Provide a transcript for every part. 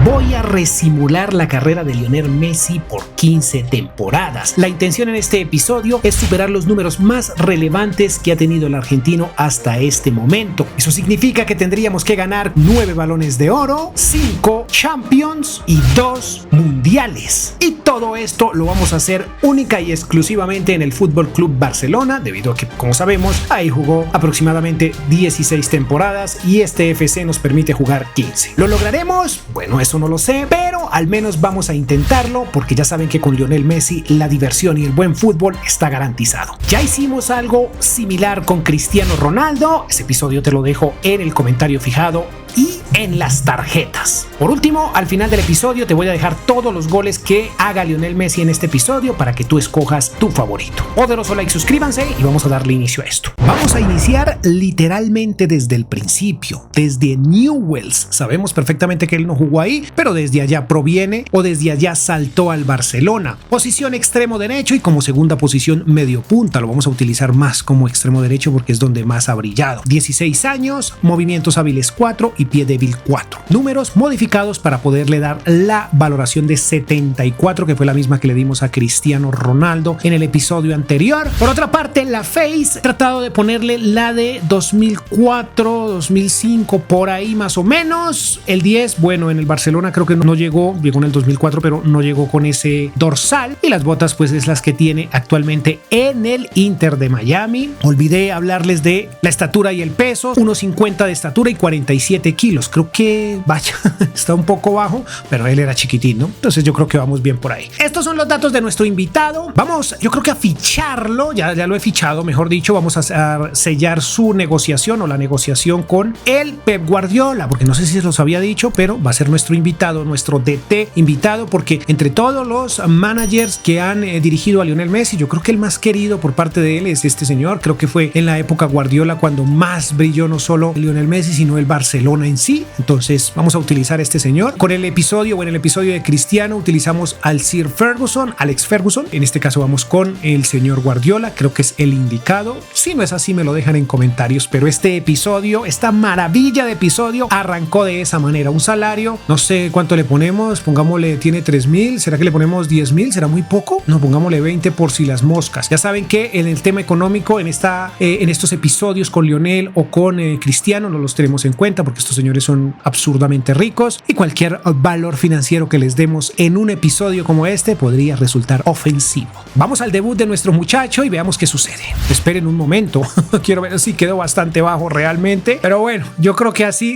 Voy a resimular la carrera de Lionel Messi por 15 temporadas. La intención en este episodio es superar los números más relevantes que ha tenido el argentino hasta este momento. Eso significa que tendríamos que ganar 9 balones de oro, 5 Champions y 2 mundiales. Y todo esto lo vamos a hacer única y exclusivamente en el Fútbol Club Barcelona, debido a que, como sabemos, ahí jugó aproximadamente 16 temporadas y este FC nos permite jugar 15. ¿Lo lograremos? Bueno, eso no lo sé, pero al menos vamos a intentarlo, porque ya saben que con Lionel Messi la diversión y el buen fútbol está garantizado. Ya hicimos algo similar con Cristiano Ronaldo. Ese episodio te lo dejo en el comentario fijado y en las tarjetas. Por último, al final del episodio te voy a dejar todos los goles que haga Lionel Messi en este episodio para que tú escojas tu favorito. Poderoso like, suscríbanse y vamos a darle inicio a esto. Vamos a iniciar literalmente desde el principio, desde Newell's. Sabemos perfectamente que él no jugó ahí, pero desde allá proviene o desde allá saltó al Barcelona. Posición extremo derecho y como segunda posición medio punta. Lo vamos a utilizar más como extremo derecho porque es donde más ha brillado. 16 años, movimientos hábiles 4 y pie débil 4. Números modificados para poderle dar la valoración de 74, que fue la misma que le dimos a Cristiano Ronaldo en el episodio anterior. Por otra parte, la Face, he tratado de ponerle la de 2004, 2005, por ahí más o menos. El 10, bueno, en el Barcelona creo que no llegó en el 2004, pero no llegó con ese dorsal. Y las botas pues es las que tiene actualmente en el Inter de Miami. Olvidé hablarles de la estatura y el peso, 1.50 de estatura y 47 kilos. Creo que, vaya, está un poco bajo, pero él era chiquitín, ¿no? Entonces yo creo que vamos bien por ahí. Estos son los datos de nuestro invitado. Vamos, yo creo que a ficharlo, ya lo he fichado, mejor dicho. Vamos a sellar su negociación o la negociación con el Pep Guardiola, porque no sé si se los había dicho, pero va a ser nuestro invitado, nuestro DT invitado, porque entre todos los managers que han dirigido a Lionel Messi, yo creo que el más querido por parte de él es este señor. Creo que fue en la época Guardiola cuando más brilló no solo Lionel Messi, sino el Barcelona en sí. Entonces vamos a utilizar a este señor. Con el episodio o en el episodio de Cristiano utilizamos al Sir Ferguson, Alex Ferguson. En este caso vamos con el señor Guardiola. Creo que es el indicado. Si no es así, me lo dejan en comentarios. Pero este episodio, esta maravilla de episodio, arrancó de esa manera. Un salario, no sé cuánto le ponemos. Pongámosle, tiene 3,000. ¿Será que le ponemos 10,000? ¿Será muy poco? No, pongámosle 20 por si las moscas. Ya saben que en el tema económico, en estos episodios con Lionel o con Cristiano, no los tenemos en cuenta porque estos señores son absurdamente ricos y cualquier valor financiero que les demos en un episodio como este podría resultar ofensivo. Vamos al debut de nuestro muchacho y veamos qué sucede. Esperen un momento. Quiero ver si quedó bastante bajo realmente, pero bueno, yo creo que así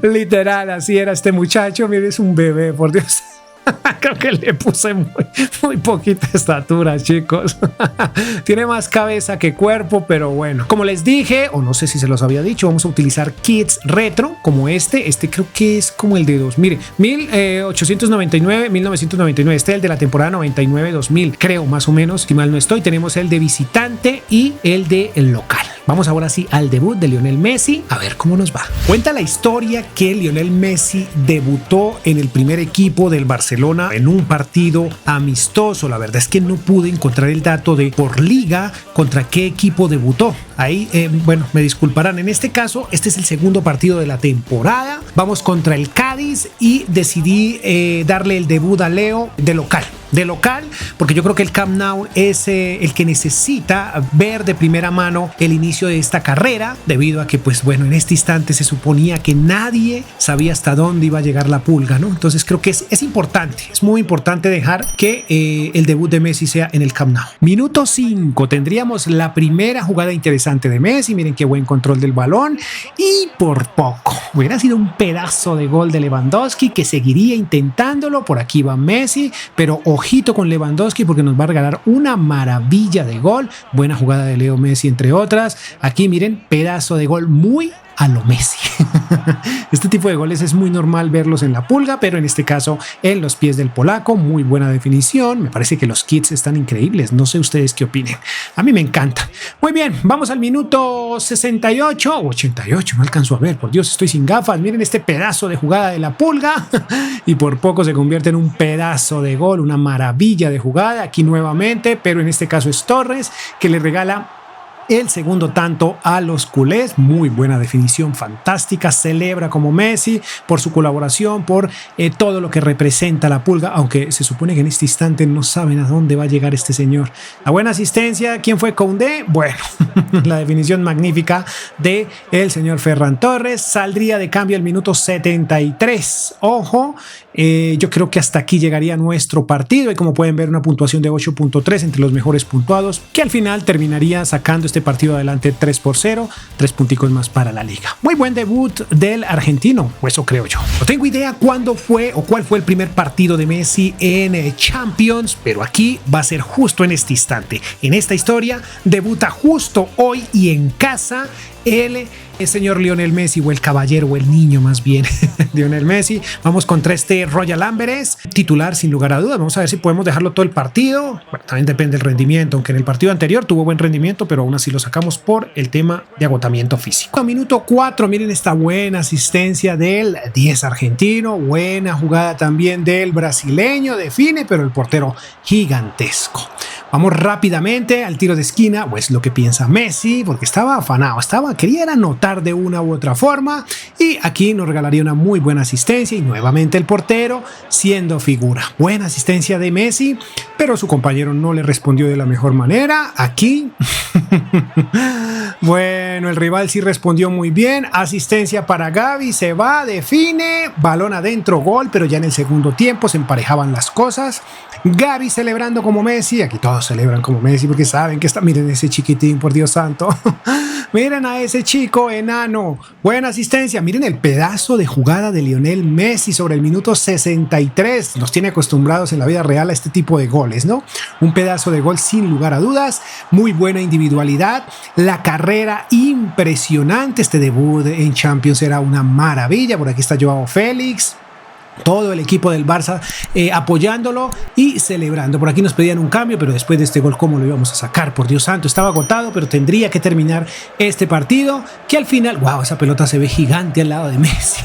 literal, así era este muchacho. Mire, es un bebé, por Dios. Creo que le puse muy poquita estatura, chicos. Tiene más cabeza que cuerpo, pero bueno. Como les dije, o no sé si se los había dicho, vamos a utilizar kits retro como este. Este creo que es como el de 2000. 1899, 1999. Este es el de la temporada 99-2000, creo, más o menos, si mal no estoy. Tenemos el de visitante y el de local. Vamos ahora sí al debut de Lionel Messi, a ver cómo nos va. Cuenta la historia que Lionel Messi debutó en el primer equipo del Barcelona en un partido amistoso. La verdad es que no pude encontrar el dato de por liga contra qué equipo debutó. Ahí, bueno, me disculparán. En este caso, este es el segundo partido de la temporada. Vamos contra el Cádiz y decidí darle el debut a Leo de local. Porque yo creo que el Camp Nou es el que necesita ver de primera mano el inicio de esta carrera, debido a que, pues bueno, en este instante se suponía que nadie sabía hasta dónde iba a llegar la pulga, ¿no? Entonces creo que es importante, es muy importante dejar que el debut de Messi sea en el Camp Nou. Minuto 5, tendríamos la primera jugada interesante de Messi. Miren qué buen control del balón y por poco hubiera sido un pedazo de gol de Lewandowski, que seguiría intentándolo. Por aquí va Messi, pero ojito con Lewandowski porque nos va a regalar una maravilla de gol. Buena jugada de Leo Messi, entre otras. Aquí miren, pedazo de gol muy a lo Messi. Este tipo de goles es muy normal verlos en la pulga, pero en este caso en los pies del polaco. Muy buena definición. Me parece que los kits están increíbles. No sé ustedes qué opinen. A mí me encanta. Muy bien, vamos al minuto 68 o 88. No alcanzo a ver, por Dios, estoy sin gafas. Miren este pedazo de jugada de la pulga y por poco se convierte en un pedazo de gol. Una maravilla de jugada aquí nuevamente, pero en este caso es Torres, que le regala el segundo tanto a los culés. Muy buena definición, fantástica. Celebra como Messi por su colaboración, por todo lo que representa la Pulga, aunque se supone que en este instante no saben a dónde va a llegar este señor. La buena asistencia, ¿quién fue Koundé? Bueno, la definición magnífica de el señor Ferran Torres. Saldría de cambio al minuto 73. Ojo, yo creo que hasta aquí llegaría nuestro partido, y como pueden ver, una puntuación de 8.3 entre los mejores puntuados, que al final terminaría sacando este partido adelante 3-0, 3 punticos más para la liga. Muy buen debut del argentino, o eso creo yo. No tengo idea cuándo fue o cuál fue el primer partido de Messi en Champions, pero aquí va a ser justo en este instante. En esta historia debuta justo hoy y en casa el señor Lionel Messi, o el caballero, o el niño más bien, Lionel Messi. Vamos contra este Royal Amberes, titular sin lugar a dudas. Vamos a ver si podemos dejarlo todo el partido. Bueno, también depende del rendimiento, aunque en el partido anterior tuvo buen rendimiento, pero aún así lo sacamos por el tema de agotamiento físico. Minuto 4, miren esta buena asistencia del 10 argentino, buena jugada también del brasileño, define, pero el portero gigantesco. Vamos rápidamente al tiro de esquina, o es lo que piensa Messi, porque estaba afanado, quería anotar de una u otra forma, y aquí nos regalaría una muy buena asistencia, y nuevamente el portero siendo figura. Buena asistencia de Messi, pero su compañero no le respondió de la mejor manera. Aquí bueno, el rival sí respondió muy bien. Asistencia para Gavi, se va, define, balón adentro, gol, pero ya en el segundo tiempo se emparejaban las cosas. Gavi celebrando como Messi. Aquí todos celebran como Messi porque saben que está. Miren ese chiquitín, por Dios santo. Miren a ese chico enano. Buena asistencia. Miren el pedazo de jugada de Lionel Messi sobre el minuto 63. Nos tiene acostumbrados en la vida real a este tipo de goles, ¿no? Un pedazo de gol sin lugar a dudas. Muy buena individualidad. La carrera impresionante. Este debut en Champions era una maravilla. Por aquí está Joao Félix. Todo el equipo del Barça apoyándolo y celebrando. Por aquí nos pedían un cambio, pero después de este gol, ¿cómo lo íbamos a sacar? Por Dios santo, estaba agotado, pero tendría que terminar este partido, que al final, wow, esa pelota se ve gigante al lado de Messi.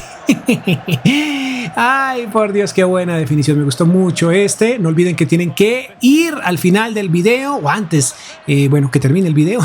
Ay, por Dios, qué buena definición, me gustó mucho este. No olviden que tienen que ir al final del video, o antes, bueno, que termine el video,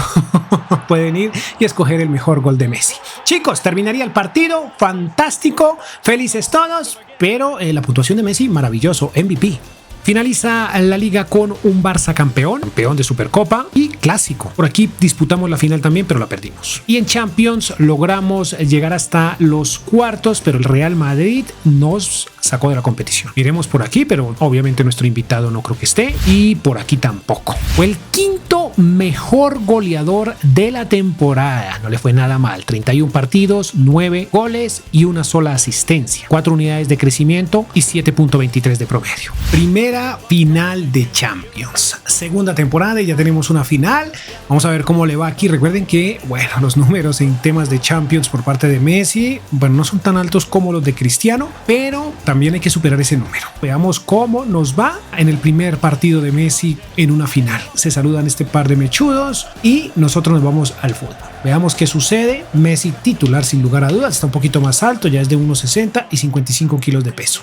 pueden ir y escoger el mejor gol de Messi. Chicos, terminaría el partido, fantástico, felices todos, pero la puntuación de Messi, maravilloso, MVP. Finaliza la liga con un Barça campeón de Supercopa y clásico. Por aquí disputamos la final también, pero la perdimos. Y en Champions logramos llegar hasta los cuartos, pero el Real Madrid nos sacó de la competición. Iremos por aquí, pero obviamente nuestro invitado no creo que esté, y por aquí tampoco. Fue el quinto mejor goleador de la temporada. No le fue nada mal. 31 partidos, 9 goles y una sola asistencia. 4 unidades de crecimiento y 7.23 de promedio. Primera final de Champions. Segunda temporada y ya tenemos una final. Vamos a ver cómo le va aquí. Recuerden que, bueno, los números en temas de Champions por parte de Messi, bueno, no son tan altos como los de Cristiano, pero también hay que superar ese número. Veamos cómo nos va en el primer partido de Messi en una final. Se saludan este par de mechudos y nosotros nos vamos al fútbol. Veamos qué sucede. Messi titular sin lugar a dudas, está un poquito más alto, ya es de 1.60 y 55 kilos de peso.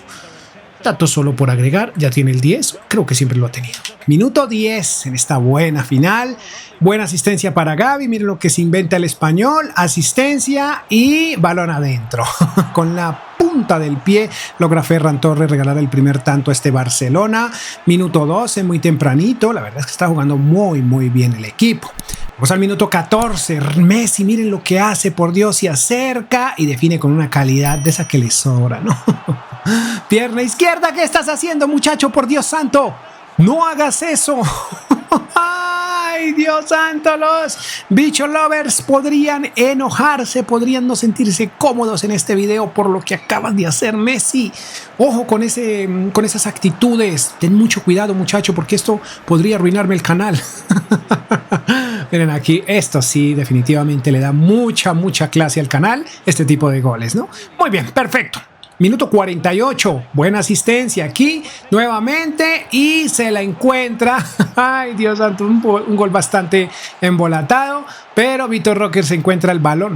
Datos solo por agregar, ya tiene el 10, creo que siempre lo ha tenido. Minuto 10 en esta buena final. Buena asistencia para Gavi, miren lo que se inventa el español. Asistencia y balón adentro. Con la punta del pie logra Ferran Torres regalar el primer tanto a este Barcelona. Minuto 12, muy tempranito. La verdad es que está jugando muy bien el equipo. Vamos al minuto 14. Messi, miren lo que hace, por Dios, se acerca y define con una calidad de esa que le sobra, ¿no? Pierna izquierda, ¿qué estás haciendo, muchacho? Por Dios santo, no hagas eso. Ay, Dios santo, los bicho lovers podrían enojarse, podrían no sentirse cómodos en este video por lo que acaban de hacer Messi. Ojo con esas actitudes. Ten mucho cuidado, muchacho, porque esto podría arruinarme el canal. Miren aquí, esto sí definitivamente le da mucha clase al canal, este tipo de goles, ¿no? Muy bien, perfecto. Minuto 48, buena asistencia aquí nuevamente y se la encuentra. Ay, Dios santo, un gol bastante embolatado, pero Vitor Roque se encuentra el balón,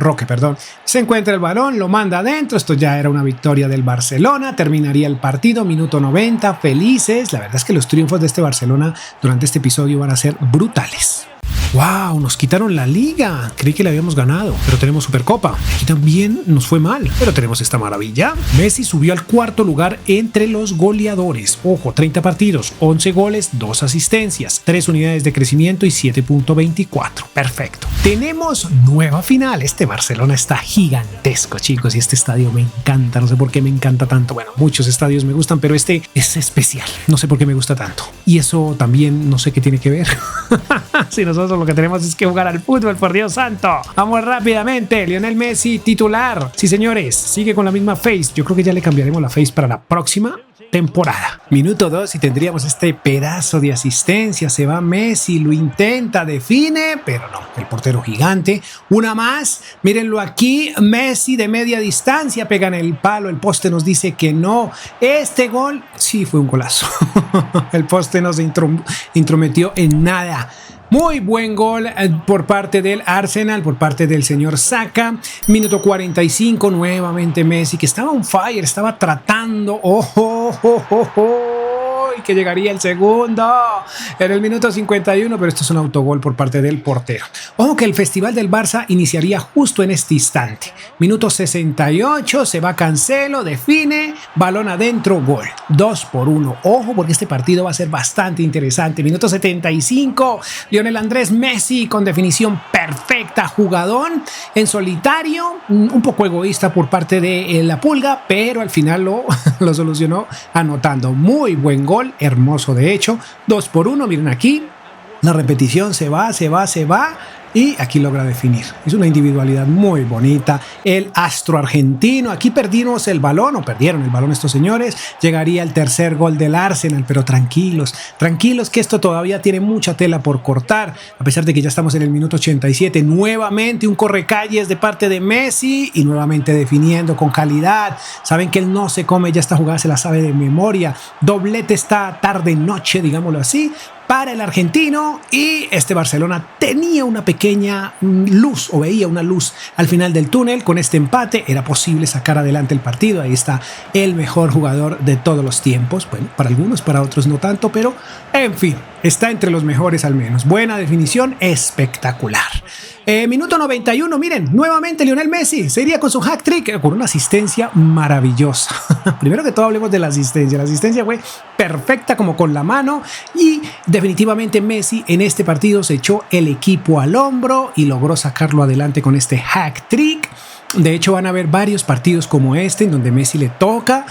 se encuentra el balón, lo manda adentro. Esto ya era una victoria del Barcelona, terminaría el partido, minuto 90, felices. La verdad es que los triunfos de este Barcelona durante este episodio van a ser brutales. ¡Wow! Nos quitaron la liga. Creí que la habíamos ganado, pero tenemos Supercopa. Aquí también nos fue mal, pero tenemos esta maravilla. Messi subió al cuarto lugar entre los goleadores. Ojo, 30 partidos, 11 goles, 2 asistencias, 3 unidades de crecimiento y 7.24. Perfecto. Tenemos nueva final. Este Barcelona está gigantesco, chicos, y este estadio me encanta. No sé por qué me encanta tanto. Bueno, muchos estadios me gustan, pero este es especial. No sé por qué me gusta tanto. Y eso también no sé qué tiene que ver. Si nosotros lo que tenemos es que jugar al fútbol, por Dios santo. Vamos rápidamente. Lionel Messi, titular. Sí, señores, sigue con la misma face. Yo creo que ya le cambiaremos la face para la próxima temporada. Minuto 2 y tendríamos este pedazo de asistencia. Se va Messi, lo intenta, define, pero no, el portero gigante. Una más, mírenlo aquí, Messi de media distancia pega en el palo, el poste nos dice que no. Este gol sí fue un golazo. El poste no se intrometió en nada. Muy buen gol por parte del Arsenal, por parte del señor Saka. Minuto 45, nuevamente Messi, que estaba on fire, estaba tratando. Y que llegaría el segundo en el minuto 51, pero esto es un autogol por parte del portero. Ojo que el festival del Barça iniciaría justo en este instante. Minuto 68, se va Cancelo, define, balón adentro, gol. 2-1. Ojo, porque este partido va a ser bastante interesante. Minuto 75, Lionel Andrés Messi con definición perfecta, jugadón en solitario, un poco egoísta por parte de la Pulga, pero al final lo solucionó anotando. Muy buen gol, hermoso de hecho. 2-1, miren aquí, la repetición se va y aquí logra definir. Es una individualidad muy bonita. El astro argentino, aquí perdimos el balón, o perdieron el balón estos señores. Llegaría el tercer gol del Arsenal, pero tranquilos que esto todavía tiene mucha tela por cortar, a pesar de que ya estamos en el minuto 87. Nuevamente un correcalles de parte de Messi y nuevamente definiendo con calidad. Saben que él no se come, ya esta jugada se la sabe de memoria. Doblete esta tarde noche, digámoslo así, para el argentino, y este Barcelona tenía una pequeña luz, o veía una luz al final del túnel. Con este empate era posible sacar adelante el partido. Ahí está el mejor jugador de todos los tiempos, bueno, para algunos, para otros no tanto, pero en fin, está entre los mejores al menos. Buena definición, espectacular. Minuto 91, miren, nuevamente Lionel Messi se iría con su hat trick, con una asistencia maravillosa. Primero que todo hablemos de la asistencia. La asistencia fue perfecta, como con la mano, y definitivamente Messi en este partido se echó el equipo al hombro y logró sacarlo adelante con este hat trick. De hecho, van a haber varios partidos como este en donde Messi le toca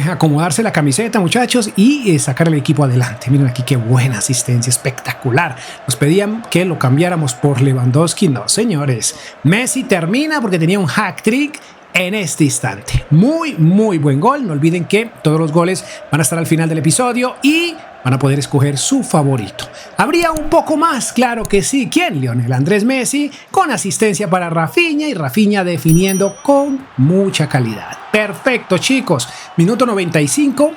acomodarse la camiseta, muchachos, y sacar el equipo adelante. Miren aquí qué buena asistencia, espectacular. Nos pedían que lo cambiáramos por Lewandowski. No, señores, Messi termina porque tenía un hat trick en este instante. Muy buen gol. No olviden que todos los goles van a estar al final del episodio y van a poder escoger su favorito. Habría un poco más, claro que sí. ¿Quién? Lionel Andrés Messi, con asistencia para Rafinha, y Rafinha definiendo con mucha calidad. Perfecto, chicos. Minuto 95.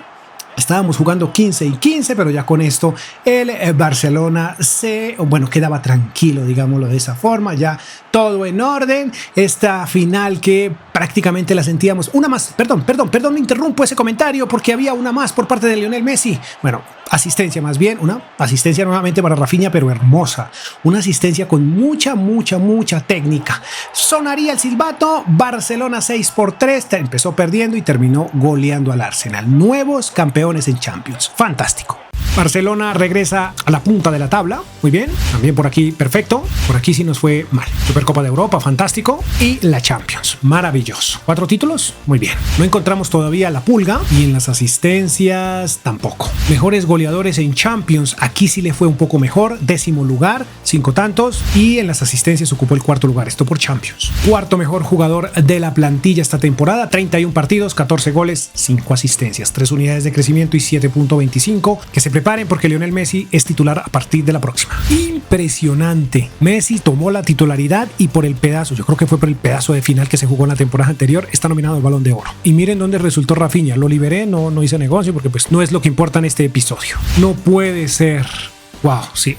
Estábamos jugando 15 y 15, pero ya con esto el Barcelona quedaba tranquilo, digámoslo de esa forma, ya todo en orden. Esta final que prácticamente la sentíamos. Una más, perdón, interrumpo ese comentario porque había una más por parte de Lionel Messi. Bueno, asistencia más bien, una asistencia nuevamente para Rafinha, pero hermosa. Una asistencia con mucha técnica. Sonaría el silbato, Barcelona 6-3, empezó perdiendo y terminó goleando al Arsenal. Nuevos campeones en Champions. Fantástico. Barcelona regresa a la punta de la tabla, muy bien, también por aquí perfecto, por aquí sí nos fue mal. Supercopa de Europa, fantástico, y la Champions, maravilloso. 4 títulos, muy bien. No encontramos todavía la Pulga, y en las asistencias tampoco. Mejores goleadores en Champions, aquí sí le fue un poco mejor, 10º lugar, 5 tantos, y en las asistencias ocupó el 4º lugar, esto por Champions. 4º mejor jugador de la plantilla esta temporada, 31 partidos, 14 goles, 5 asistencias, 3 unidades de crecimiento y 7.25, que se preparen porque Lionel Messi es titular a partir de la próxima. Impresionante. Messi tomó la titularidad y por el pedazo, yo creo que fue por el pedazo de final que se jugó en la temporada anterior, está nominado al Balón de Oro. Y miren dónde resultó Rafinha. Lo liberé, no hice negocio porque pues no es lo que importa en este episodio. No puede ser. Wow, sí,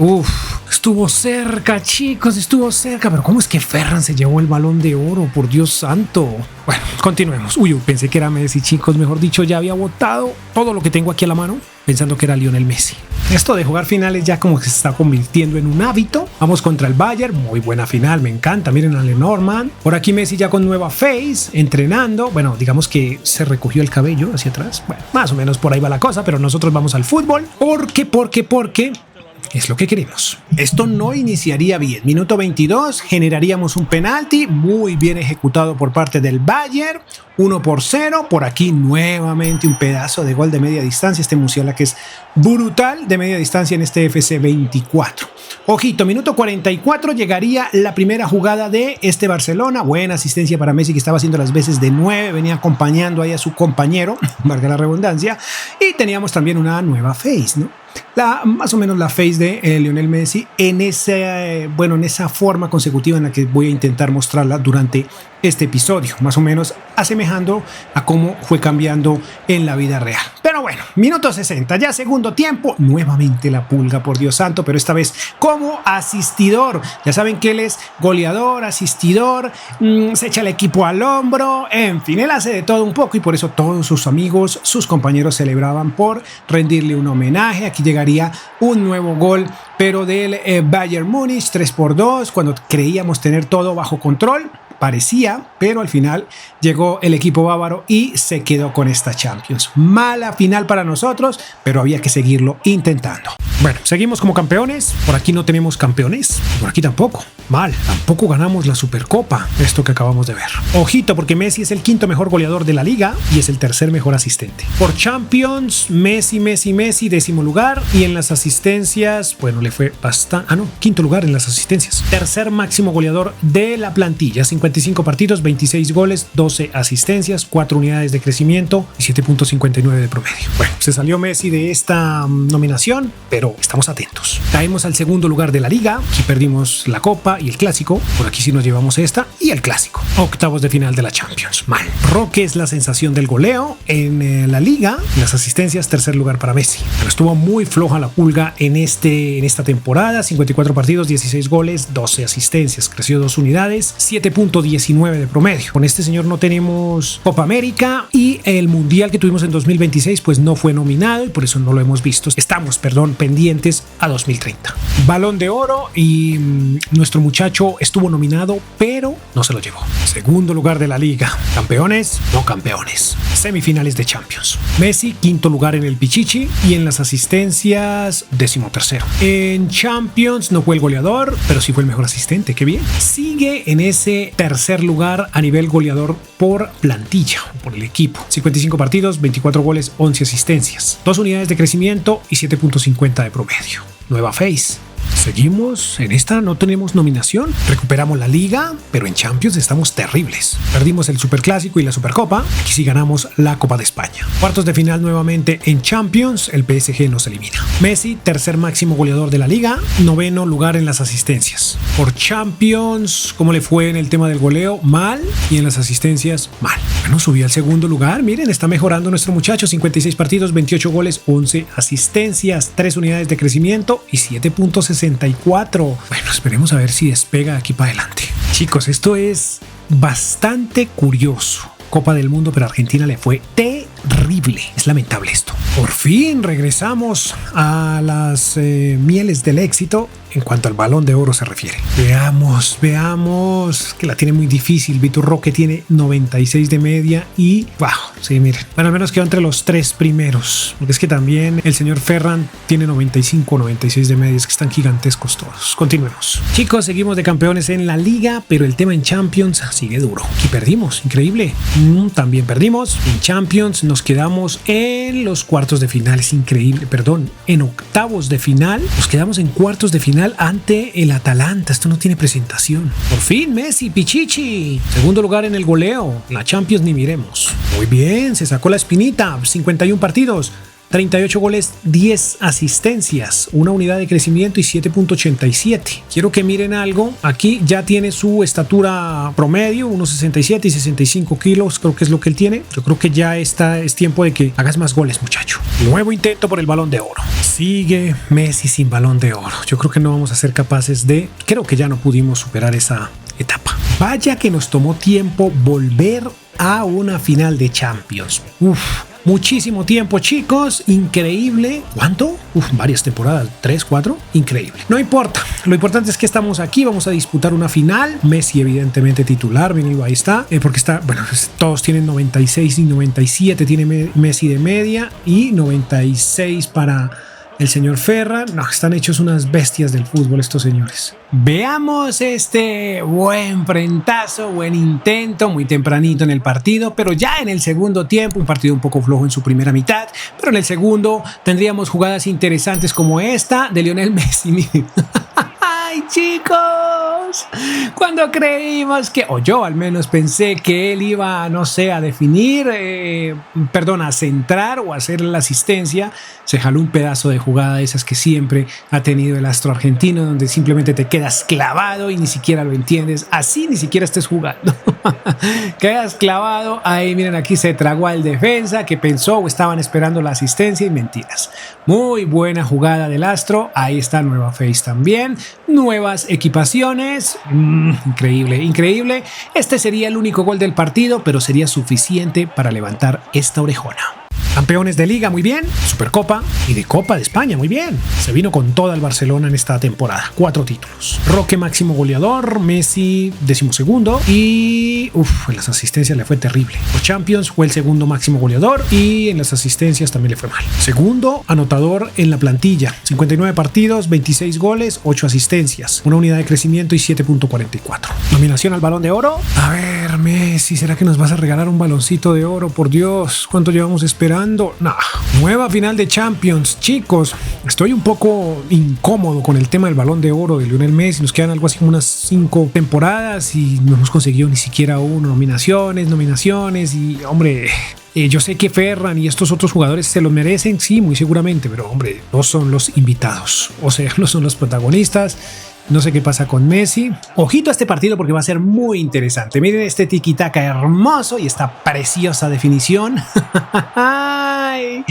estuvo cerca, chicos, estuvo cerca, pero ¿cómo es que Ferran se llevó el Balón de Oro? Por Dios santo. Bueno, continuemos. Pensé que era Messi, chicos, mejor dicho, ya había votado todo lo que tengo aquí a la mano. pensando que era Lionel Messi. Esto de jugar finales ya como que se está convirtiendo en un hábito. Vamos contra el Bayern, muy buena final, me encanta. Miren a Lenormand. Por aquí Messi ya con nueva face, entrenando. Bueno, digamos que se recogió el cabello hacia atrás. Bueno, más o menos por ahí va la cosa, pero nosotros vamos al fútbol. Porque es lo que queremos. Esto no iniciaría bien. Minuto 22, generaríamos un penalti muy bien ejecutado por parte del Bayern. 1-0. Por aquí nuevamente un pedazo de gol de media distancia. Este Musiala que es brutal de media distancia en este FC 24. Ojito, minuto 44 llegaría la primera jugada de este Barcelona. Buena asistencia para Messi que estaba haciendo las veces de 9. Venía acompañando ahí a su compañero, valga la redundancia. Y teníamos también una nueva face, ¿no? Más o menos la face de Lionel Messi en esa forma consecutiva en la que voy a intentar mostrarla durante este episodio, más o menos asemejando a cómo fue cambiando en la vida real. Pero bueno, minuto 60, ya segundo tiempo, nuevamente la Pulga, por Dios santo, pero esta vez como asistidor. Ya saben que él es goleador, asistidor, se echa el equipo al hombro, en fin, él hace de todo un poco y por eso todos sus amigos, sus compañeros celebraban por rendirle un homenaje. Aquí llegaría un nuevo gol, pero del Bayern Múnich, 3-2, cuando creíamos tener todo bajo control. Parecía, pero al final llegó el equipo bávaro y se quedó con esta Champions. Mala final para nosotros, pero había que seguirlo intentando. Bueno, seguimos como campeones. Por aquí no tenemos campeones. Por aquí tampoco. Mal. Tampoco ganamos la Supercopa. Esto que acabamos de ver. Ojito, porque Messi es el quinto mejor goleador de la liga y es el tercer mejor asistente. Por Champions, Messi, décimo lugar. Y en las asistencias, bueno, le fue bastante... quinto lugar en las asistencias. Tercer máximo goleador de la plantilla. 55 partidos, 26 goles, 12 asistencias, 4 unidades de crecimiento y 7.59 de promedio. Bueno, se salió Messi de esta nominación, pero estamos atentos. Caemos al segundo lugar de la liga. Aquí perdimos la Copa y el Clásico. Por aquí sí nos llevamos esta y el Clásico. Octavos de final de la Champions. Mal. Roque es la sensación del goleo en la liga. Las asistencias, tercer lugar para Messi. Pero estuvo muy floja la Pulga en esta temporada. 54 partidos, 16 goles, 12 asistencias. Creció 2 unidades, 7.19 de promedio. Con este señor no tenemos Copa América y el Mundial que tuvimos en 2026 pues no fue nominado y por eso no lo hemos visto. Estamos, pendientes a 2030. Balón de Oro y nuestro muchacho estuvo nominado, pero no se lo llevó. Segundo lugar de la liga. Campeones, no campeones. Semifinales de Champions. Messi, quinto lugar en el Pichichi y en las asistencias, 13º. En Champions no fue el goleador, pero sí fue el mejor asistente. Qué bien. Sigue en ese tercer lugar a nivel goleador por plantilla, por el equipo. 55 partidos, 24 goles, 11 asistencias. 2 unidades de crecimiento y 7.50 de promedio. Nueva face. Seguimos, en esta no tenemos nominación, recuperamos la liga, pero en Champions estamos terribles. Perdimos el Superclásico y la Supercopa, aquí sí ganamos la Copa de España. Cuartos de final nuevamente en Champions, el PSG nos elimina. Messi, tercer máximo goleador de la liga, noveno lugar en las asistencias. Por Champions, ¿cómo le fue en el tema del goleo? Mal, y en las asistencias, mal. Bueno, subió al segundo lugar, miren, está mejorando nuestro muchacho, 56 partidos, 28 goles, 11 asistencias, 3 unidades de crecimiento y 7.64. Bueno, esperemos a ver si despega de aquí para adelante. Chicos, esto es bastante curioso. Copa del Mundo, pero a Argentina le fue terrible. Es lamentable esto. Por fin regresamos a las mieles del éxito en cuanto al Balón de Oro se refiere. Veamos, que la tiene muy difícil. Vitor Roque tiene 96 de media y wow, sí, miren. Bueno, al menos quedó entre los 3 primeros, porque es que también el señor Ferran tiene 95, 96 de media, es que están gigantescos todos. Continuemos. Chicos, seguimos de campeones en la liga, pero el tema en Champions sigue duro. Y perdimos, increíble. También perdimos. En Champions nos quedamos en los cuartos de final, es increíble, en octavos de final. Nos quedamos en cuartos de final ante el Atalanta. Esto no tiene presentación. Por fin Messi, Pichichi, segundo lugar en el goleo. La Champions ni miremos. Muy bien, se sacó la espinita. 51 partidos, 38 goles, 10 asistencias, una unidad de crecimiento y 7.87. Quiero que miren algo. Aquí ya tiene su estatura promedio, 1.67 y 65 kilos. Creo que es lo que él tiene. Yo creo que ya es tiempo de que hagas más goles, muchacho. Nuevo intento por el Balón de Oro. Sigue Messi sin Balón de Oro. Yo creo que no vamos a ser capaces de... Creo que ya no pudimos superar esa etapa. Vaya que nos tomó tiempo volver a una final de Champions. muchísimo tiempo, chicos, increíble. ¿Cuánto? Varias temporadas, 3, 4, increíble. No importa, lo importante es que estamos aquí, vamos a disputar una final. Messi evidentemente titular, bien, ahí está, porque está, bueno, pues, todos tienen 96 y 97, tiene Messi de media y 96 para el señor Ferran. No, están hechos unas bestias del fútbol estos señores. Veamos este buen frentazo, buen intento, muy tempranito en el partido, pero ya en el segundo tiempo, un partido un poco flojo en su primera mitad, pero en el segundo tendríamos jugadas interesantes como esta de Lionel Messi. ¡Ay, chicos! Cuando creímos que, o yo al menos pensé que él iba, no sé, a definir, a centrar o a hacer la asistencia, se jaló un pedazo de jugada de esas que siempre ha tenido el astro argentino, donde simplemente te quedas clavado y ni siquiera lo entiendes, así ni siquiera estés jugando. Quedas clavado, ahí miren, aquí se tragó al defensa que pensó o estaban esperando la asistencia y mentiras. Muy buena jugada del astro, ahí está Nueva Face también, nuevas equipaciones, increíble, increíble. Este sería el único gol del partido, pero sería suficiente para levantar esta orejona. Campeones de Liga, muy bien. Supercopa y de Copa de España, muy bien. Se vino con toda el Barcelona en esta temporada. 4 títulos. Roque máximo goleador, Messi 12º y en las asistencias le fue terrible. Los Champions fue el segundo máximo goleador y en las asistencias también le fue mal. Segundo anotador en la plantilla. 59 partidos, 26 goles, 8 asistencias. Una unidad de crecimiento y 7.44. Nominación al Balón de Oro. A ver, Messi, ¿será que nos vas a regalar un baloncito de oro? Por Dios, ¿cuánto llevamos esperando? No. Nueva final de Champions, chicos. Estoy un poco incómodo con el tema del Balón de Oro de Lionel Messi. Nos quedan algo así como unas 5 temporadas y no hemos conseguido ni siquiera nominaciones y hombre, yo sé que Ferran y estos otros jugadores se lo merecen, sí, muy seguramente, pero hombre, no son los invitados, o sea, no son los protagonistas. No sé qué pasa con Messi. Ojito a este partido porque va a ser muy interesante. Miren este tiki-taka hermoso y esta preciosa definición. ¡Ay!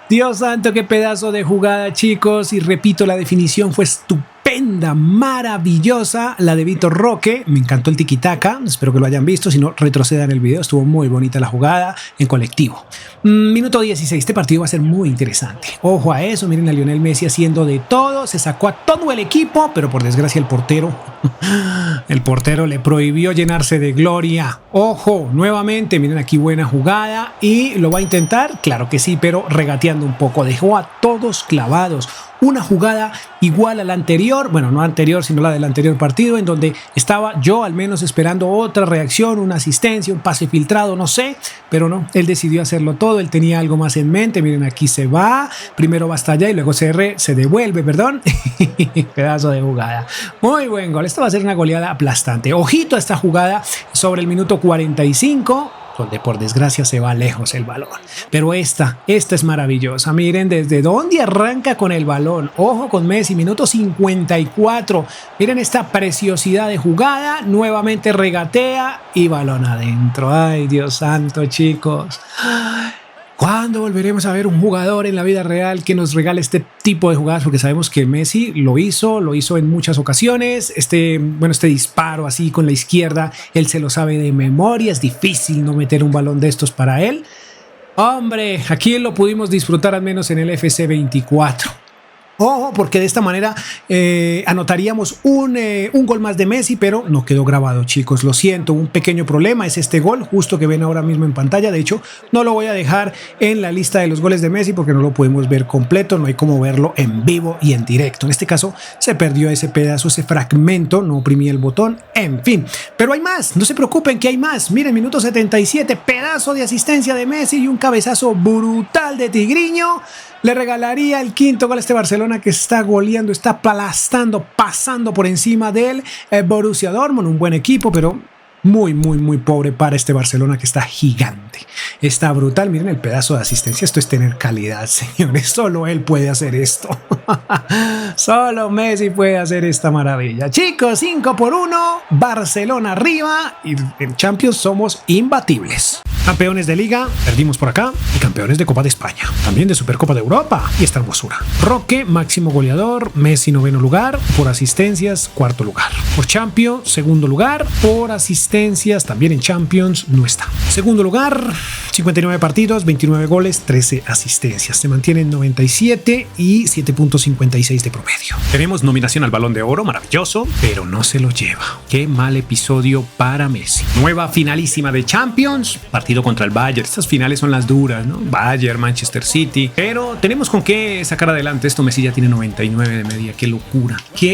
Dios santo, qué pedazo de jugada, chicos. Y repito, la definición fue estupenda, maravillosa, la de Vitor Roque. Me encantó el tiki-taka, espero que lo hayan visto, si no retrocedan el video, estuvo muy bonita la jugada en colectivo. Minuto 16, este partido va a ser muy interesante. Ojo a eso, miren a Lionel Messi haciendo de todo, se sacó a todo el equipo, pero por desgracia el portero le prohibió llenarse de gloria. Ojo, nuevamente, miren aquí buena jugada y lo va a intentar, claro que sí, pero regateando un poco, dejó a todos clavados. Una jugada igual a la anterior, bueno, no anterior, sino la del anterior partido, en donde estaba yo al menos esperando otra reacción, una asistencia, un pase filtrado, no sé, pero no, él decidió hacerlo todo, él tenía algo más en mente, miren aquí se va, primero va hasta allá y luego se devuelve, perdón, pedazo de jugada, muy buen gol, esto va a ser una goleada aplastante, ojito a esta jugada sobre el minuto 45, donde por desgracia se va lejos el balón. Pero esta es maravillosa. Miren desde dónde arranca con el balón. Ojo con Messi, minuto 54. Miren esta preciosidad de jugada. Nuevamente regatea y balón adentro. Ay, Dios santo, chicos. ¿Cuándo volveremos a ver un jugador en la vida real que nos regale este tipo de jugadas? Porque sabemos que Messi lo hizo en muchas ocasiones. Este disparo así con la izquierda, él se lo sabe de memoria. Es difícil no meter un balón de estos para él. Hombre, aquí lo pudimos disfrutar al menos en el FC 24. Ojo, porque de esta manera anotaríamos un gol más de Messi, pero no quedó grabado, chicos. Lo siento, un pequeño problema es este gol, justo que ven ahora mismo en pantalla. De hecho, no lo voy a dejar en la lista de los goles de Messi porque no lo podemos ver completo, no hay como verlo en vivo y en directo. En este caso, se perdió ese pedazo, ese fragmento, no oprimí el botón, en fin. Pero hay más, no se preocupen que hay más. Miren, minuto 77, pedazo de asistencia de Messi y un cabezazo brutal de Tigriño. Le regalaría el 5º gol a este Barcelona que está goleando, está aplastando, pasando por encima del Borussia Dortmund, un buen equipo, pero muy pobre para este Barcelona que está gigante. Está brutal, miren el pedazo de asistencia, esto es tener calidad, señores, solo él puede hacer esto. Solo Messi puede hacer esta maravilla. Chicos, 5-1, Barcelona arriba y en Champions somos imbatibles. Campeones de Liga, perdimos por acá. Y campeones de Copa de España, también de Supercopa de Europa. Y esta hermosura. Roque, máximo goleador. Messi, noveno lugar. Por asistencias, cuarto lugar. Por Champions, segundo lugar. Por asistencias, también en Champions, no está. Segundo lugar, 59 partidos, 29 goles, 13 asistencias. Se mantiene en 97 y 7.56 de promedio. Tenemos nominación al Balón de Oro, maravilloso, pero no se lo lleva. Qué mal episodio para Messi. Nueva finalísima de Champions, partido contra el Bayern. Estas finales son las duras, ¿no? Bayern, Manchester City, pero tenemos con qué sacar adelante esto. Messi ya tiene 99 de media. Qué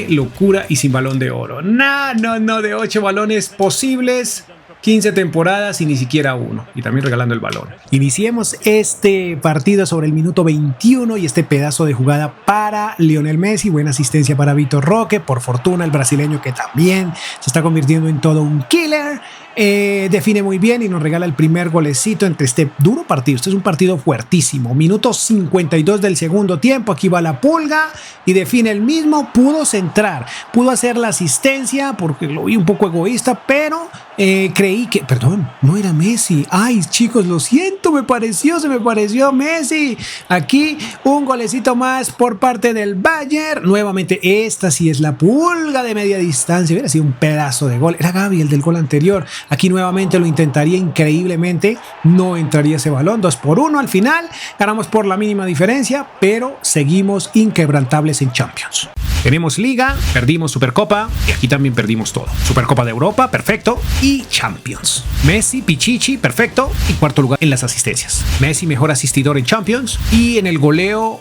locura y sin Balón de Oro. No, de 8 balones posibles, 15 temporadas y ni siquiera uno. Y también regalando el balón. Iniciemos este partido sobre el minuto 21 y este pedazo de jugada para Lionel Messi. Buena asistencia para Vitor Roque. Por fortuna el brasileño, que también se está convirtiendo en todo un killer, define muy bien y nos regala el primer golecito entre este duro partido. Este es un partido fuertísimo. Minuto 52 del segundo tiempo. Aquí va la Pulga y define el mismo. Pudo centrar, pudo hacer la asistencia porque lo vi un poco egoísta, pero creí que, perdón, no era Messi. Ay, chicos, lo siento, se me pareció Messi. Aquí un golecito más por parte del Bayern. Nuevamente, esta sí es la Pulga de media distancia. Hubiera sido un pedazo de gol. Era Gavi el del gol anterior. Aquí nuevamente lo intentaría increíblemente. No entraría ese balón. 2-1 al final. Ganamos por la mínima diferencia, pero seguimos inquebrantables en Champions. Tenemos Liga, perdimos Supercopa y aquí también perdimos todo. Supercopa de Europa, perfecto. Y Champions. Messi, Pichichi, perfecto. Y cuarto lugar en las asistencias. Messi, mejor asistidor en Champions. Y en el goleo,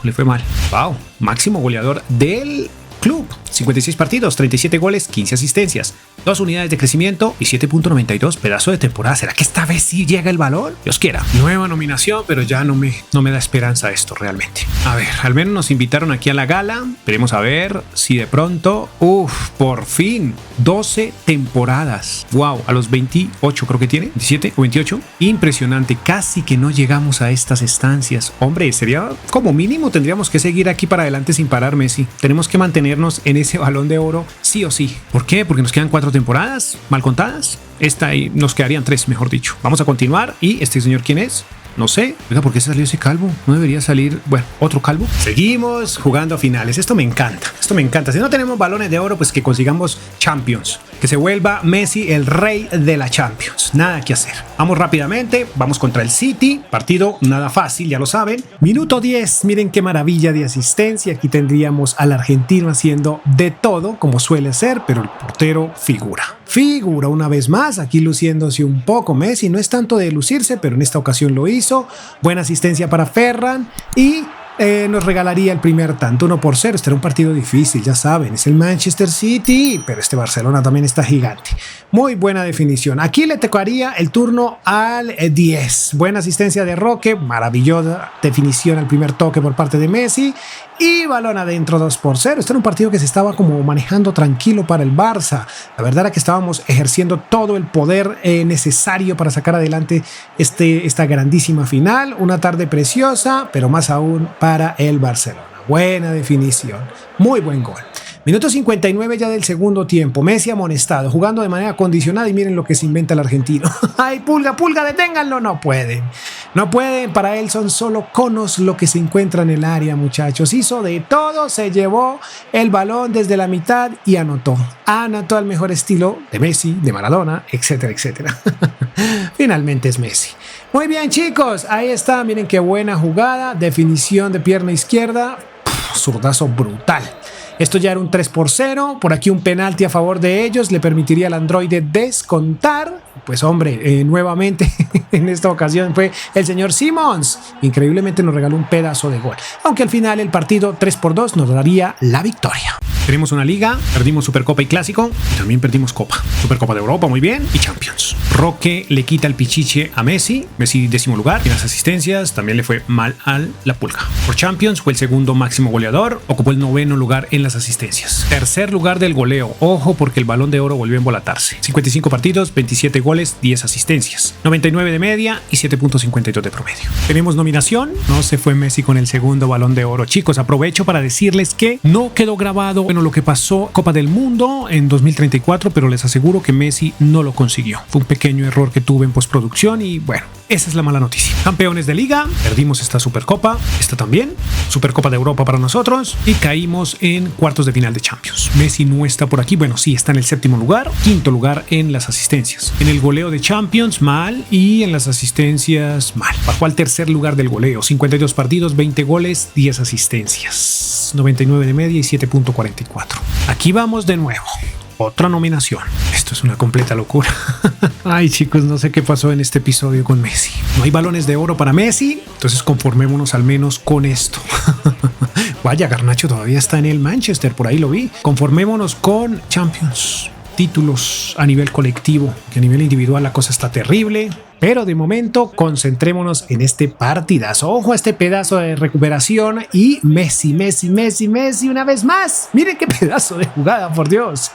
le fue mal. Wow, máximo goleador del club. 56 partidos, 37 goles, 15 asistencias, 2 unidades de crecimiento y 7.92 pedazo de temporada. ¿Será que esta vez sí llega el balón? Dios quiera. Nueva nominación, pero ya no me da esperanza esto realmente. A ver, al menos nos invitaron aquí a la gala. Veremos a ver si de pronto, por fin, 12 temporadas. Wow, a los 28 creo que tiene, 27 o 28. Impresionante, casi que no llegamos a estas estancias. Hombre, sería como mínimo, tendríamos que seguir aquí para adelante sin parar, Messi. Tenemos que mantenernos en ese Balón de Oro sí o sí. ¿Por qué? Porque nos quedan 4 temporadas mal contadas. Esta y nos quedarían 3, mejor dicho. Vamos a continuar. ¿Y este señor quién es? No sé. Oiga, ¿por qué salió ese calvo? No debería salir, bueno, otro calvo. Seguimos jugando a finales. Esto me encanta. Si no tenemos balones de oro, pues que consigamos Champions. Que se vuelva Messi el rey de la Champions. Nada que hacer. Vamos rápidamente. Vamos contra el City. Partido nada fácil, ya lo saben. Minuto 10. Miren qué maravilla de asistencia. Aquí tendríamos al argentino haciendo de todo, como suele ser, pero el portero figura una vez más, aquí luciéndose un poco. Messi no es tanto de lucirse, pero en esta ocasión lo hizo. Buena asistencia para Ferran y nos regalaría el primer tanto, 1-0. Este era un partido difícil, ya saben, es el Manchester City, pero este Barcelona también está gigante. Muy buena definición. Aquí le tocaría el turno al 10. Buena asistencia de Roque, maravillosa definición al primer toque por parte de Messi y balón adentro, 2-0. Este era un partido que se estaba como manejando tranquilo para el Barça. La verdad era que estábamos ejerciendo todo el poder necesario para sacar adelante esta grandísima final. Una tarde preciosa, pero más aún para el Barcelona. Buena definición, muy buen gol. Minuto 59 ya del segundo tiempo. Messi amonestado, jugando de manera condicionada y miren lo que se inventa el argentino. ¡Ay, Pulga, deténganlo! No pueden. Para él son solo conos lo que se encuentra en el área, muchachos. Hizo de todo, se llevó el balón desde la mitad y anotó. Anotó al mejor estilo de Messi, de Maradona, etcétera, etcétera. Finalmente es Messi. Muy bien, chicos, ahí está. Miren qué buena jugada. Definición de pierna izquierda. Zurdazo brutal. Esto ya era un 3-0, por aquí un penalti a favor de ellos, le permitiría al androide descontar. Pues hombre, nuevamente en esta ocasión fue el señor Simons. Increíblemente nos regaló un pedazo de gol. Aunque al final el partido 3-2 nos daría la victoria. Tenemos una liga, perdimos Supercopa y Clásico, y también perdimos Copa. Supercopa de Europa, muy bien, y Champions. Roque le quita el pichiche a Messi, 10º lugar. En las asistencias también le fue mal a la Pulga. Por Champions fue el segundo máximo goleador, ocupó el 9º lugar en las asistencias. Tercer lugar del goleo, ojo porque el Balón de Oro volvió a embolatarse. 55 partidos, 27 goles, 10 asistencias. 99 de media y 7.52 de promedio. Tenemos nominación, no se fue Messi con el segundo Balón de Oro. Chicos, aprovecho para decirles que no quedó grabado lo que pasó Copa del Mundo en 2034, pero les aseguro que Messi no lo consiguió. Fue un pequeño pequeño error que tuve en postproducción y bueno, esa es la mala noticia. Campeones de liga, perdimos esta Supercopa, esta también, Supercopa de Europa para nosotros y caímos en cuartos de final de Champions. Messi no está por aquí, bueno, sí, está en el 7º lugar, 5º lugar en las asistencias. En el goleo de Champions, mal, y en las asistencias, mal. Bajó al 3er lugar del goleo, 52 partidos, 20 goles, 10 asistencias, 99 de media y 7.44. Aquí vamos de nuevo. Otra nominación. Esto es una completa locura. Ay, chicos, no sé qué pasó en este episodio con Messi. No hay balones de oro para Messi, entonces conformémonos al menos con esto. Vaya, Garnacho todavía está en el Manchester, por ahí lo vi. Conformémonos con Champions, títulos a nivel colectivo, que a nivel individual la cosa está terrible. Pero de momento concentrémonos en este partidazo. Ojo a este pedazo de recuperación y Messi una vez más. Miren qué pedazo de jugada, por Dios.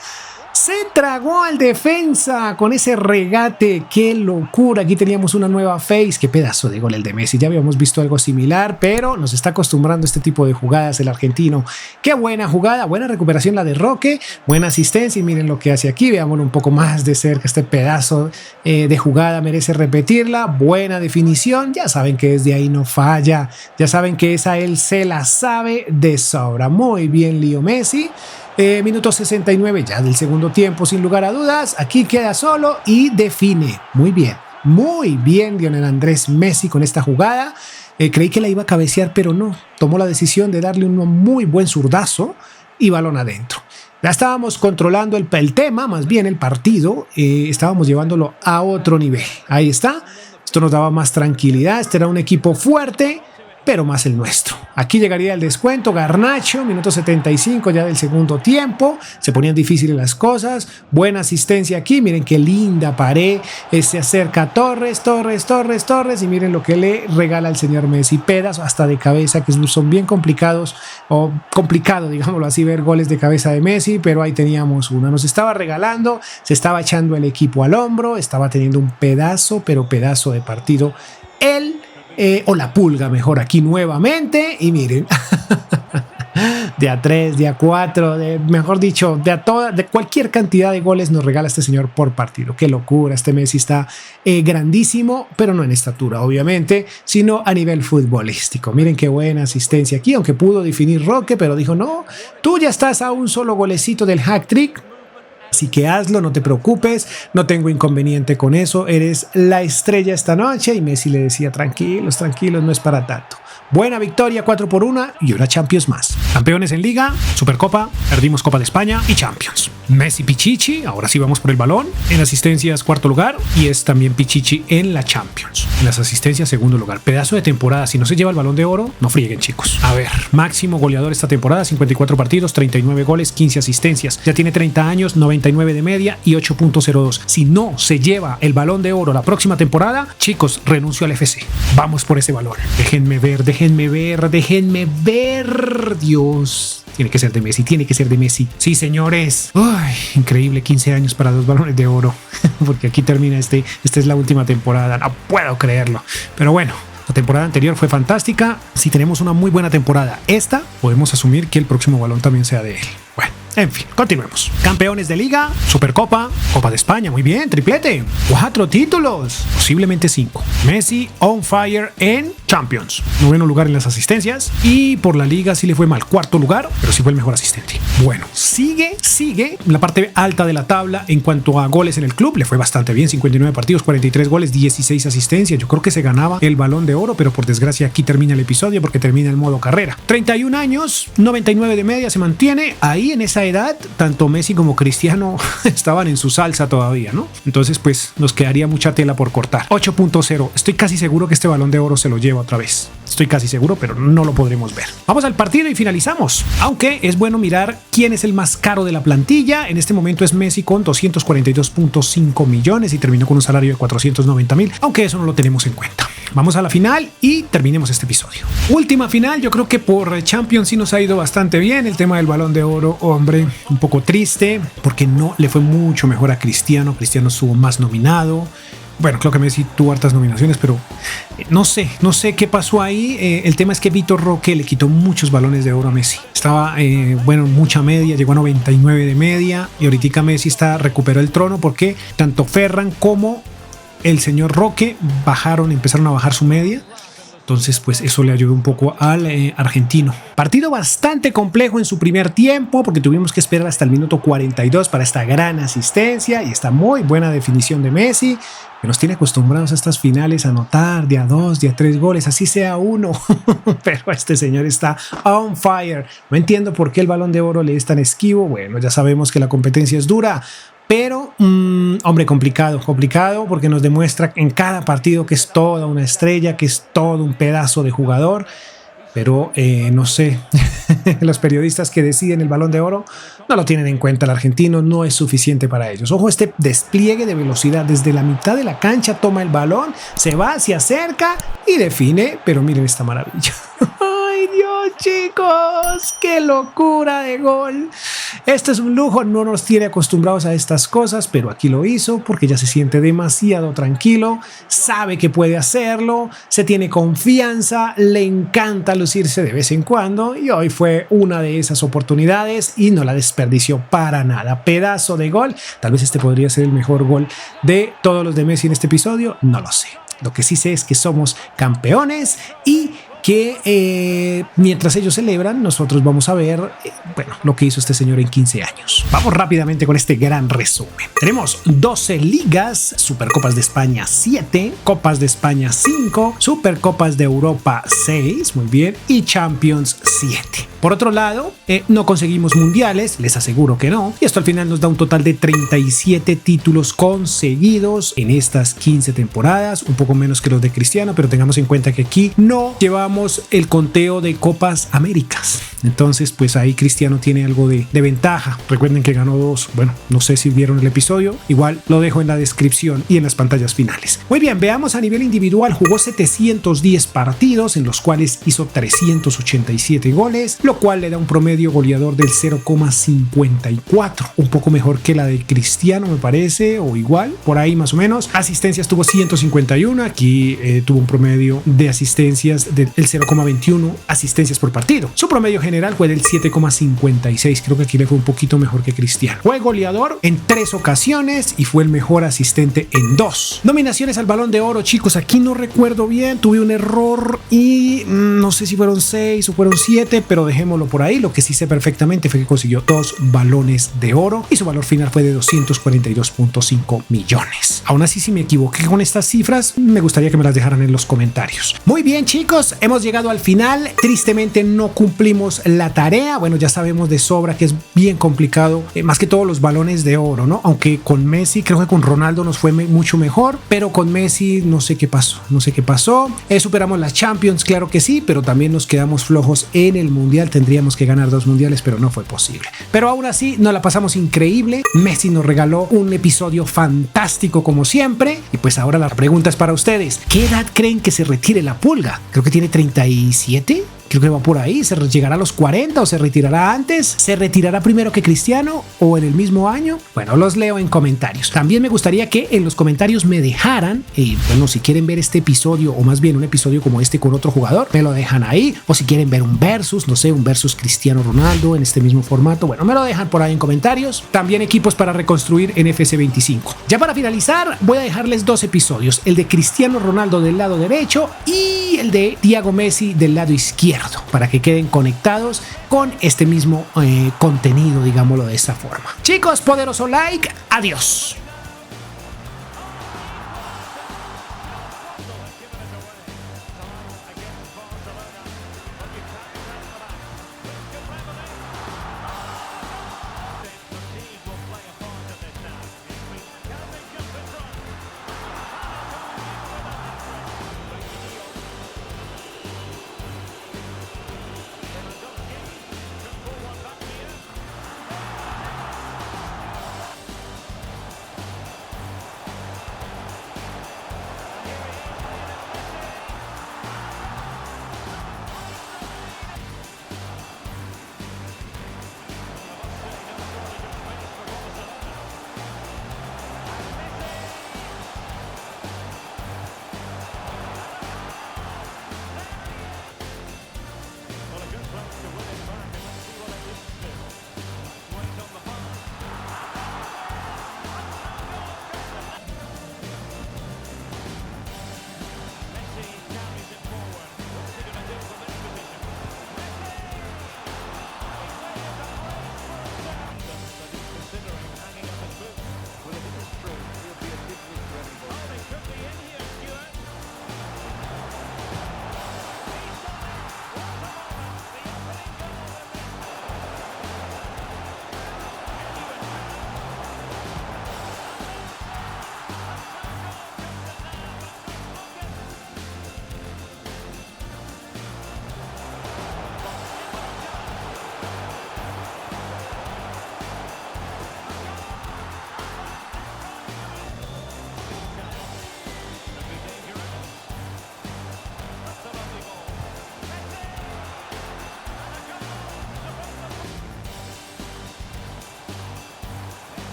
Se tragó al defensa con ese regate. ¡Qué locura! Aquí teníamos una nueva face. ¡Qué pedazo de gol el de Messi! Ya habíamos visto algo similar, pero nos está acostumbrando a este tipo de jugadas el argentino. ¡Qué buena jugada! Buena recuperación la de Roque. Buena asistencia y miren lo que hace aquí. Veámoslo un poco más de cerca. Este pedazo de jugada merece repetirla. Buena definición. Ya saben que desde ahí no falla. Ya saben que esa él se la sabe de sobra. Muy bien, Leo Messi. Minuto 69 ya del segundo tiempo, sin lugar a dudas. Aquí queda solo y define. Muy bien Lionel Andrés Messi con esta jugada. Creí que la iba a cabecear, pero no. Tomó la decisión de darle un muy buen zurdazo y balón adentro. Ya estábamos controlando el tema, más bien el partido. Estábamos llevándolo a otro nivel. Ahí está. Esto nos daba más tranquilidad. Este era un equipo fuerte, pero más el nuestro. Aquí llegaría el descuento. Garnacho, minuto 75 ya del segundo tiempo. Se ponían difíciles las cosas. Buena asistencia aquí. Miren qué linda pared. Se acerca Torres y miren lo que le regala el señor Messi. Pedazo hasta de cabeza, que son bien complicados, o complicado, digámoslo así, ver goles de cabeza de Messi, pero ahí teníamos una. Nos estaba regalando, se estaba echando el equipo al hombro, estaba teniendo un pedazo de partido. O la pulga mejor aquí nuevamente y miren de a 3, de a 4, mejor dicho, de cualquier cantidad de goles nos regala este señor por partido. Qué locura, este Messi está grandísimo, pero no en estatura obviamente, sino a nivel futbolístico. Miren qué buena asistencia aquí, aunque pudo definir Roque, pero dijo no, tú ya estás a un solo golecito del hat-trick. Así que hazlo, no te preocupes, no tengo inconveniente con eso, eres la estrella esta noche. Y Messi le decía, tranquilos, no es para tanto. Buena victoria, 4-1 y una Champions más. Campeones en Liga, Supercopa, perdimos Copa de España y Champions. Messi Pichichi, ahora sí vamos por el balón. En asistencias, 4º lugar y es también Pichichi en la Champions. En las asistencias, 2º lugar. Pedazo de temporada, si no se lleva el balón de oro, no frieguen, chicos. A ver, máximo goleador esta temporada, 54 partidos, 39 goles, 15 asistencias. Ya tiene 30 años, 99 de media y 8.02. Si no se lleva el balón de oro la próxima temporada, chicos, renuncio al FC. Vamos por ese balón. Déjenme ver. Dios, tiene que ser de Messi. Sí, señores. Ay, increíble, 15 años para 2 balones de oro. Porque aquí termina esta es la última temporada. No puedo creerlo. Pero bueno, la temporada anterior fue fantástica. Si tenemos una muy buena temporada esta, podemos asumir que el próximo balón también sea de él. Bueno, en fin, continuemos. Campeones de Liga, Supercopa, Copa de España, muy bien, triplete. 4 títulos, posiblemente 5. Messi on fire en Champions. 9º lugar en las asistencias y por la Liga sí le fue mal. 4º lugar, pero sí fue el mejor asistente. Bueno, sigue en la parte alta de la tabla en cuanto a goles en el club. Le fue bastante bien, 59 partidos, 43 goles, 16 asistencias. Yo creo que se ganaba el balón de oro, pero por desgracia aquí termina el episodio porque termina el modo carrera. 31 años, 99 de media, se mantiene ahí en esa edad. Tanto Messi como Cristiano estaban en su salsa todavía, ¿no? Entonces pues nos quedaría mucha tela por cortar. 8.0, estoy casi seguro que este balón de oro se lo lleva otra vez. Estoy casi seguro, pero no lo podremos ver. Vamos al partido y finalizamos. Aunque es bueno mirar quién es el más caro de la plantilla. En este momento es Messi con 242.5 millones y terminó con un salario de 490.000, aunque eso no lo tenemos en cuenta. Vamos a la final y terminemos este episodio. Última final, yo creo que por Champions sí nos ha ido bastante bien. El tema del balón de oro, hombre, un poco triste porque no le fue mucho mejor a Cristiano. Cristiano estuvo más nominado. Bueno, creo que Messi tuvo hartas nominaciones, pero no sé qué pasó ahí. El tema es que Vitor Roque le quitó muchos balones de oro a Messi. Estaba, mucha media, llegó a 99 de media y ahorita Messi recuperó el trono porque tanto Ferran como el señor Roque empezaron a bajar su media. Entonces, pues eso le ayudó un poco al argentino. Partido bastante complejo en su primer tiempo, porque tuvimos que esperar hasta el minuto 42 para esta gran asistencia y esta muy buena definición de Messi, que nos tiene acostumbrados a estas finales a anotar de a 2, de a 3 goles, así sea uno. Pero este señor está on fire. No entiendo por qué el Balón de Oro le es tan esquivo. Bueno, ya sabemos que la competencia es dura. Pero, hombre, complicado porque nos demuestra en cada partido que es toda una estrella, que es todo un pedazo de jugador. Pero no sé, los periodistas que deciden el Balón de Oro no lo tienen en cuenta. El argentino no es suficiente para ellos. Ojo, este despliegue de velocidad desde la mitad de la cancha, toma el balón, se va, se acerca y define. Pero miren esta maravilla. ¡Ay, Dios, chicos! ¡Qué locura de gol! Esto es un lujo, no nos tiene acostumbrados a estas cosas, pero aquí lo hizo porque ya se siente demasiado tranquilo, sabe que puede hacerlo, se tiene confianza, le encanta lucirse de vez en cuando y hoy fue una de esas oportunidades y no la desperdició para nada. Pedazo de gol, tal vez este podría ser el mejor gol de todos los de Messi en este episodio, no lo sé. Lo que sí sé es que somos campeones y que mientras ellos celebran, nosotros vamos a ver lo que hizo este señor en 15 años. Vamos rápidamente con este gran resumen. Tenemos 12 ligas, Supercopas de España 7, Copas de España 5, Supercopas de Europa 6, muy bien, y Champions 7. Por otro lado, no conseguimos mundiales, les aseguro que no, y esto al final nos da un total de 37 títulos conseguidos en estas 15 temporadas, un poco menos que los de Cristiano, pero tengamos en cuenta que aquí no llevamos el conteo de Copas Américas. Entonces, pues ahí Cristiano tiene algo de ventaja. Recuerden que ganó 2. Bueno, no sé si vieron el episodio. Igual lo dejo en la descripción y en las pantallas finales. Muy bien, veamos a nivel individual. Jugó 710 partidos, en los cuales hizo 387 goles, lo cual le da un promedio goleador del 0,54. Un poco mejor que la de Cristiano, me parece, o igual, por ahí más o menos. Asistencias tuvo 151. Aquí tuvo un promedio de asistencias del 0,21 asistencias por partido. Su promedio general fue del 7,56. Creo que aquí le fue un poquito mejor que Cristiano. Fue goleador en 3 ocasiones y fue el mejor asistente en 2. Nominaciones al Balón de Oro, chicos, aquí no recuerdo bien, tuve un error y no sé si fueron 6 o fueron 7, pero dejémoslo por ahí. Lo que sí sé perfectamente fue que consiguió 2 balones de oro y su valor final fue de 242.5 millones. Aún así, si me equivoqué con estas cifras, me gustaría que me las dejaran en los comentarios. Muy bien, chicos, hemos llegado al final. Tristemente no cumplimos la tarea. Bueno, ya sabemos de sobra que es bien complicado, más que todos los balones de oro, ¿no? Aunque con Messi, creo que con Ronaldo nos fue mucho mejor, pero con Messi no sé qué pasó. Superamos las Champions, claro que sí, pero también nos quedamos flojos en el Mundial. Tendríamos que ganar 2 mundiales, pero no fue posible. Pero aún así nos la pasamos increíble. Messi nos regaló un episodio fantástico como siempre. Y pues ahora la pregunta es para ustedes. ¿Qué edad creen que se retire la Pulga? Creo que tiene 37. Creo que va por ahí. ¿Se llegará a los 40 o se retirará antes? ¿Se retirará primero que Cristiano o en el mismo año? Bueno, los leo en comentarios. También me gustaría que en los comentarios me dejaran, si quieren ver este episodio o más bien un episodio como este con otro jugador, me lo dejan ahí. O si quieren ver un versus, no sé, un versus Cristiano Ronaldo en este mismo formato, bueno, me lo dejan por ahí en comentarios. También equipos para reconstruir en FC25. Ya para finalizar, voy a dejarles 2 episodios. El de Cristiano Ronaldo del lado derecho y el de Thiago Messi del lado izquierdo, para que queden conectados con este mismo contenido, digámoslo de esta forma. Chicos, poderoso like, adiós.